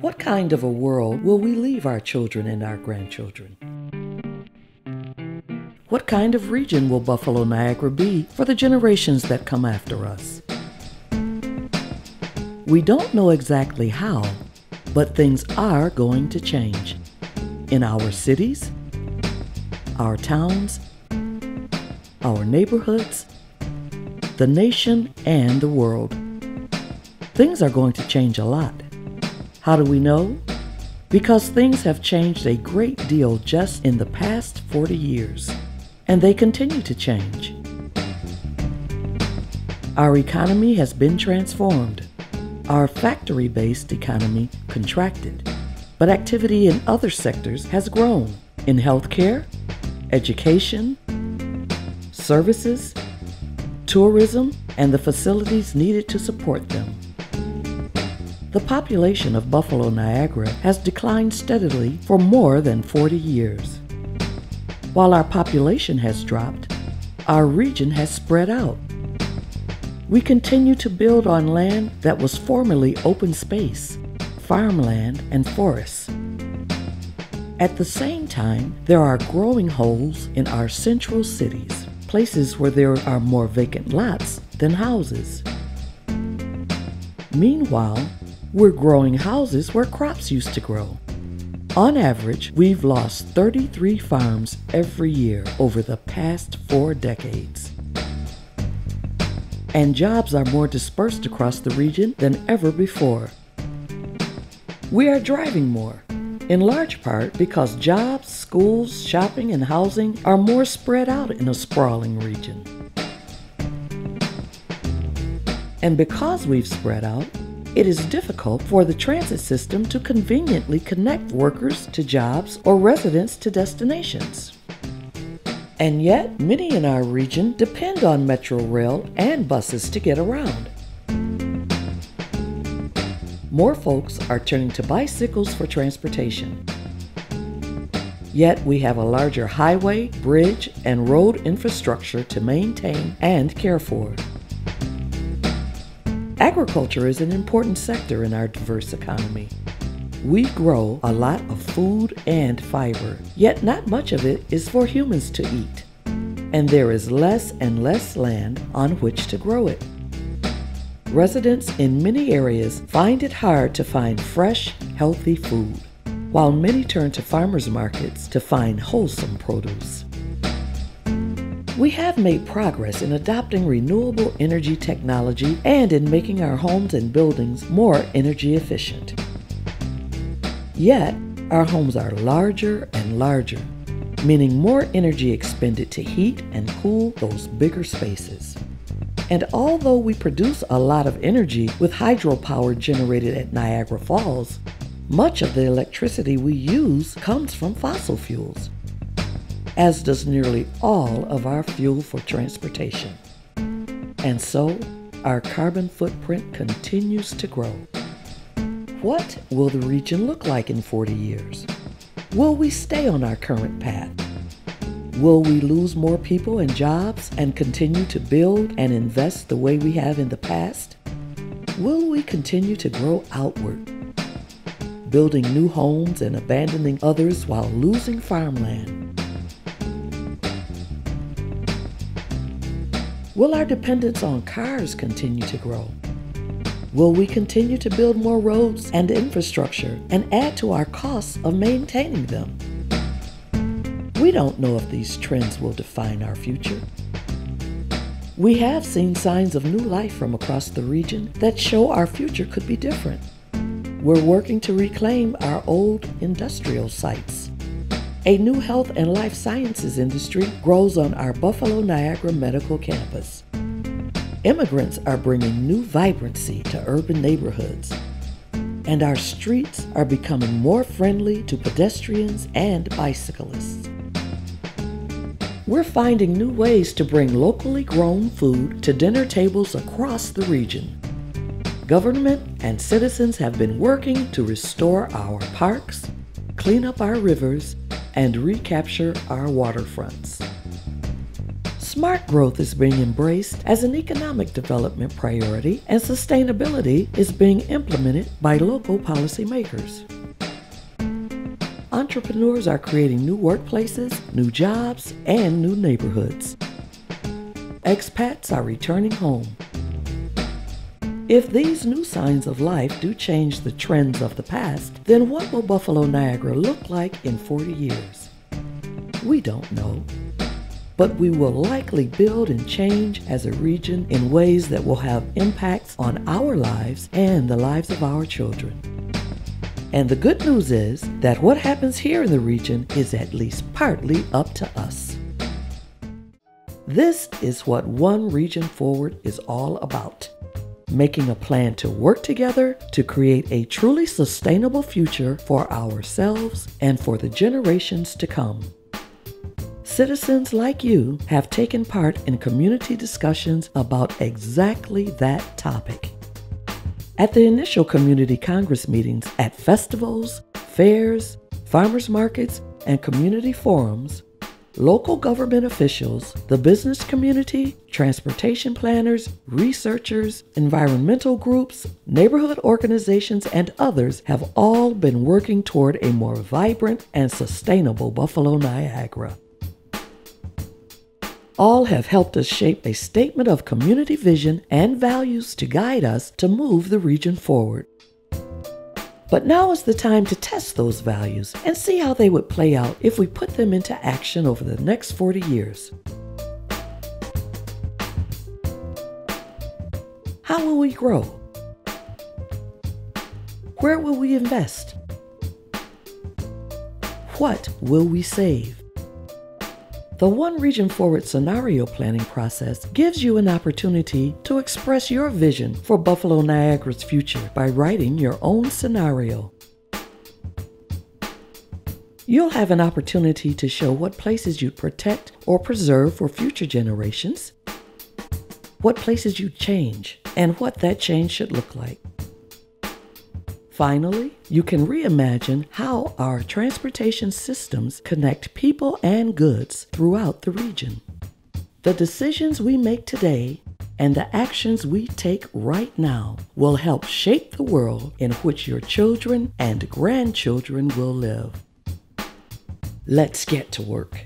What kind of a world will we leave our children and our grandchildren? What kind of region will Buffalo Niagara be for the generations that come after us? We don't know exactly how, but things are going to change. In our cities, our towns, our neighborhoods, the nation, and the world. Things are going to change a lot. How do we know? Because things have changed a great deal just in the past 40 years, and they continue to change. Our economy has been transformed. Our factory-based economy contracted, but activity in other sectors has grown in healthcare, education, services, tourism, and the facilities needed to support them. The population of Buffalo Niagara has declined steadily for more than 40 years. While our population has dropped, our region has spread out. We continue to build on land that was formerly open space, farmland, and forests. At the same time, there are growing holes in our central cities, places where there are more vacant lots than houses. Meanwhile, we're growing houses where crops used to grow. On average, we've lost 33 farms every year over the past 4 decades. And jobs are more dispersed across the region than ever before. We are driving more, in large part because jobs, schools, shopping, and housing are more spread out in a sprawling region. And because we've spread out, it is difficult for the transit system to conveniently connect workers to jobs or residents to destinations. And yet, many in our region depend on metro rail and buses to get around. More folks are turning to bicycles for transportation. Yet we have a larger highway, bridge, and road infrastructure to maintain and care for. Agriculture is an important sector in our diverse economy. We grow a lot of food and fiber, yet not much of it is for humans to eat. And there is less and less land on which to grow it. Residents in many areas find it hard to find fresh, healthy food, while many turn to farmers markets to find wholesome produce. We have made progress in adopting renewable energy technology and in making our homes and buildings more energy efficient. Yet, our homes are larger and larger, meaning more energy expended to heat and cool those bigger spaces. And although we produce a lot of energy with hydropower generated at Niagara Falls, much of the electricity we use comes from fossil fuels, as does nearly all of our fuel for transportation. And so, our carbon footprint continues to grow. What will the region look like in 40 years? Will we stay on our current path? Will we lose more people and jobs and continue to build and invest the way we have in the past? Will we continue to grow outward, building new homes and abandoning others while losing farmland? Will our dependence on cars continue to grow? Will we continue to build more roads and infrastructure and add to our costs of maintaining them? We don't know if these trends will define our future. We have seen signs of new life from across the region that show our future could be different. We're working to reclaim our old industrial sites. A new health and life sciences industry grows on our Buffalo Niagara Medical Campus. Immigrants are bringing new vibrancy to urban neighborhoods, and our streets are becoming more friendly to pedestrians and bicyclists. We're finding new ways to bring locally grown food to dinner tables across the region. Government and citizens have been working to restore our parks, clean up our rivers, and recapture our waterfronts. Smart growth is being embraced as an economic development priority, and sustainability is being implemented by local policymakers. Entrepreneurs are creating new workplaces, new jobs, and new neighborhoods. Expats are returning home. If these new signs of life do change the trends of the past, then what will Buffalo Niagara look like in 40 years? We don't know. But we will likely build and change as a region in ways that will have impacts on our lives and the lives of our children. And the good news is that what happens here in the region is at least partly up to us. This is what One Region Forward is all about. Making a plan to work together to create a truly sustainable future for ourselves and for the generations to come. Citizens like you have taken part in community discussions about exactly that topic. At the initial community Congress meetings, at festivals, fairs, farmers markets, and community forums, local government officials, the business community, transportation planners, researchers, environmental groups, neighborhood organizations, and others have all been working toward a more vibrant and sustainable Buffalo Niagara. All have helped us shape a statement of community vision and values to guide us to move the region forward. But now is the time to test those values and see how they would play out if we put them into action over the next 40 years. How will we grow? Where will we invest? What will we save? The One Region Forward scenario planning process gives you an opportunity to express your vision for Buffalo Niagara's future by writing your own scenario. You'll have an opportunity to show what places you'd protect or preserve for future generations, what places you'd change, and what that change should look like. Finally, you can reimagine how our transportation systems connect people and goods throughout the region. The decisions we make today and the actions we take right now will help shape the world in which your children and grandchildren will live. Let's get to work.